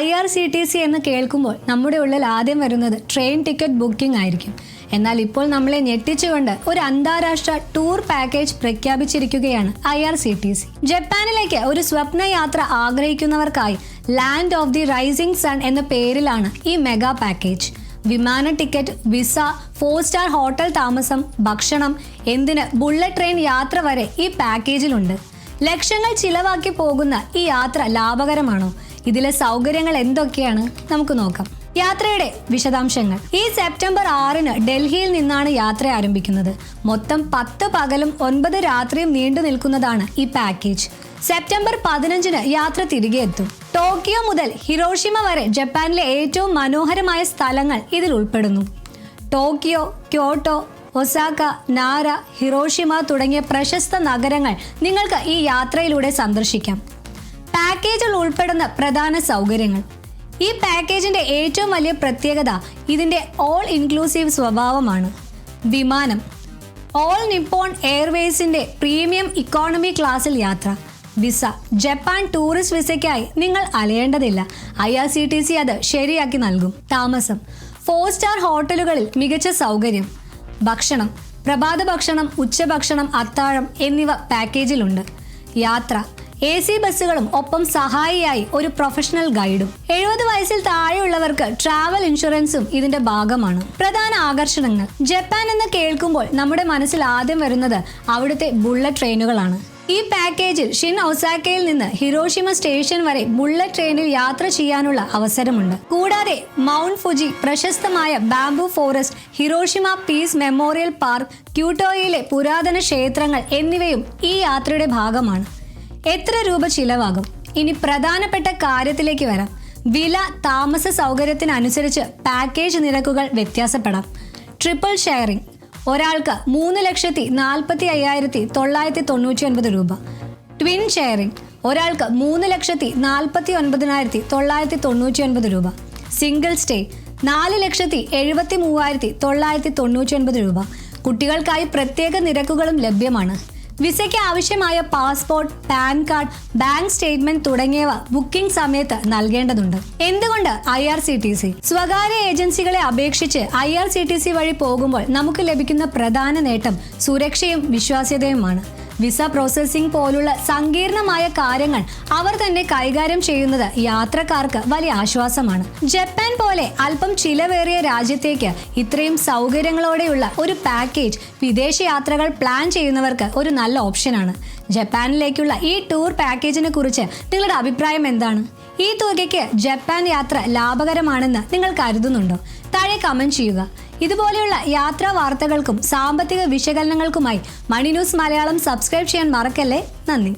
IRCTC എന്ന് കേൾക്കുമ്പോൾ നമ്മുടെ ഉള്ളിൽ ആദ്യം വരുന്നത് ട്രെയിൻ ടിക്കറ്റ് ബുക്കിംഗ് ആയിരിക്കും. എന്നാൽ ഇപ്പോൾ നമ്മളെ ഞെട്ടിച്ചുകൊണ്ട് ഒരു അന്താരാഷ്ട്ര ടൂർ പാക്കേജ് പ്രഖ്യാപിച്ചിരിക്കുകയാണ് IRCTC. ജപ്പാനിലേക്ക് ഒരു സ്വപ്ന യാത്ര ആഗ്രഹിക്കുന്നവർക്കായി land of the rising sun എന്ന പേരിലാണ് ഈ മെഗാ പാക്കേജ്. വിമാന ടിക്കറ്റ്, വിസ, 4 സ്റ്റാർ ഹോട്ടൽ താമസം, ഭക്ഷണം, എന്തിന് ബുള്ളറ്റ് ട്രെയിൻ യാത്ര വരെ ഈ പാക്കേജിലുണ്ട്. ലക്ഷങ്ങൾ ചിലവാക്കി പോകുന്ന ഈ യാത്ര ലാഭകരമാണോ? ഇതിലെ സൗകര്യങ്ങൾ എന്തൊക്കെയാണ് നമുക്ക് നോക്കാം. യാത്രയുടെ വിശദാംശങ്ങൾ. ഈ സെപ്റ്റംബർ 6 ഡൽഹിയിൽ നിന്നാണ് യാത്ര ആരംഭിക്കുന്നത്. മൊത്തം 10 പകലും 9 രാത്രിയും നീണ്ടു നിൽക്കുന്നതാണ് ഈ പാക്കേജ്. സെപ്റ്റംബർ 15 യാത്ര തിരികെ എത്തും. ടോക്കിയോ മുതൽ ഹിരോഷിമ വരെ ജപ്പാനിലെ ഏറ്റവും മനോഹരമായ സ്ഥലങ്ങൾ ഇതിൽ ഉൾപ്പെടുന്നു. ടോക്കിയോ, ക്യോട്ടോ, ഒസാക്ക, നാര, ഹിരോഷിമ തുടങ്ങിയ പ്രശസ്ത നഗരങ്ങൾ നിങ്ങൾക്ക് ഈ യാത്രയിലൂടെ സന്ദർശിക്കാം. പാക്കേജിൽ ഉൾപ്പെടുന്ന പ്രധാന സൗകര്യങ്ങൾ. ഈ പാക്കേജിന്റെ ഏറ്റവും വലിയ പ്രത്യേകത ഇതിന്റെ ഓൾ ഇൻക്ലൂസീവ് സ്വഭാവമാണ്. വിമാനം, ഓൾ നിപ്പോൺ എയർവേസിന്റെ പ്രീമിയം ഇക്കോണമി ക്ലാസ്സിൽ യാത്ര. വിസ, ജപ്പാൻ ടൂറിസ്റ്റ് വിസയ്ക്കായി നിങ്ങൾ അലയേണ്ടതില്ല. IRCTC അത് ശരിയാക്കി നൽകും. താമസം, 4 സ്റ്റാർ ഹോട്ടലുകളിൽ മികച്ച സൗകര്യം. ഭക്ഷണം, പ്രഭാത ഭക്ഷണം, ഉച്ചഭക്ഷണം, അത്താഴം എന്നിവ പാക്കേജിലുണ്ട്. യാത്ര, AC ബസ്സുകളും ഒപ്പം സഹായിയായി ഒരു പ്രൊഫഷണൽ ഗൈഡും. 70 വയസ്സിൽ താഴെയുള്ളവർക്ക് ട്രാവൽ ഇൻഷുറൻസും ഇതിന്റെ ഭാഗമാണ്. പ്രധാന ആകർഷണങ്ങൾ. ജപ്പാൻ എന്ന് കേൾക്കുമ്പോൾ നമ്മുടെ മനസ്സിൽ ആദ്യം വരുന്നത് അവിടുത്തെ ബുള്ളറ്റ് ട്രെയിനുകളാണ്. ഈ പാക്കേജിൽ ഷിൻ ഒസാക്കയിൽ നിന്ന് ഹിരോഷിമ സ്റ്റേഷൻ വരെ ബുള്ളറ്റ് ട്രെയിനിൽ യാത്ര ചെയ്യാനുള്ള അവസരമുണ്ട്. കൂടാതെ മൗണ്ട് ഫുജി, പ്രശസ്തമായ bamboo forest, Hiroshima peace memorial park, ക്യൂട്ടോയിലെ പുരാതന ക്ഷേത്രങ്ങൾ എന്നിവയും ഈ യാത്രയുടെ ഭാഗമാണ്. എത്ര രൂപ ചിലവാകും? ഇനി പ്രധാനപ്പെട്ട കാര്യത്തിലേക്ക് വരാം. വില, താമസ സൗകര്യത്തിനനുസരിച്ച് പാക്കേജ് നിരക്കുകൾ വ്യത്യാസപ്പെടാം. ട്രിപ്പിൾ ഷെയറിംഗ്, ഒരാൾക്ക് 3,45,999 രൂപ. ട്വിൻ ഷെയറിംഗ്, ഒരാൾക്ക് 3,49,999 രൂപ. സിംഗിൾ സ്റ്റേ 4,73,999 രൂപ. കുട്ടികൾക്കായി പ്രത്യേക നിരക്കുകളും ലഭ്യമാണ്. വിസയ്ക്ക് ആവശ്യമായ passport, pan card, bank statement തുടങ്ങിയവ ബുക്കിംഗ് സമയത്ത് നൽകേണ്ടതുണ്ട്. എന്തുകൊണ്ട് IRCTC? സ്വകാര്യ ഏജൻസികളെ അപേക്ഷിച്ച് IRCTC വഴി പോകുമ്പോൾ നമുക്ക് ലഭിക്കുന്ന പ്രധാന നേട്ടം സുരക്ഷയും വിശ്വാസ്യതയുമാണ്. വിസ പ്രോസസ്സിംഗ് പോലുള്ള സങ്കീർണമായ കാര്യങ്ങൾ അവർ തന്നെ കൈകാര്യം ചെയ്യുന്നത് യാത്രക്കാർക്ക് വലിയ ആശ്വാസമാണ്. ജപ്പാൻ പോലെ അല്പം ചിലവേറിയ രാജ്യത്തേക്ക് ഇത്രയും സൗകര്യങ്ങളോടെയുള്ള ഒരു പാക്കേജ് വിദേശ യാത്രകൾ പ്ലാൻ ചെയ്യുന്നവർക്ക് ഒരു നല്ല ഓപ്ഷനാണ്. ജപ്പാനിലേക്കുള്ള ഈ ടൂർ പാക്കേജിനെ കുറിച്ച് നിങ്ങളുടെ അഭിപ്രായം എന്താണ്? ഈ തുകയ്ക്ക് ജപ്പാൻ യാത്ര ലാഭകരമാണെന്ന് നിങ്ങൾ കരുതുന്നുണ്ടോ? താഴെ കമന്റ് ചെയ്യുക. ഇതുപോലെയുള്ള യാത്രാ വാർത്തകൾക്കും സാമ്പത്തിക വിശകലനങ്ങൾക്കുമായി മണി ന്യൂസ് മലയാളം സബ്സ്ക്രൈബ് ചെയ്യാൻ മറക്കല്ലേ. നന്ദി.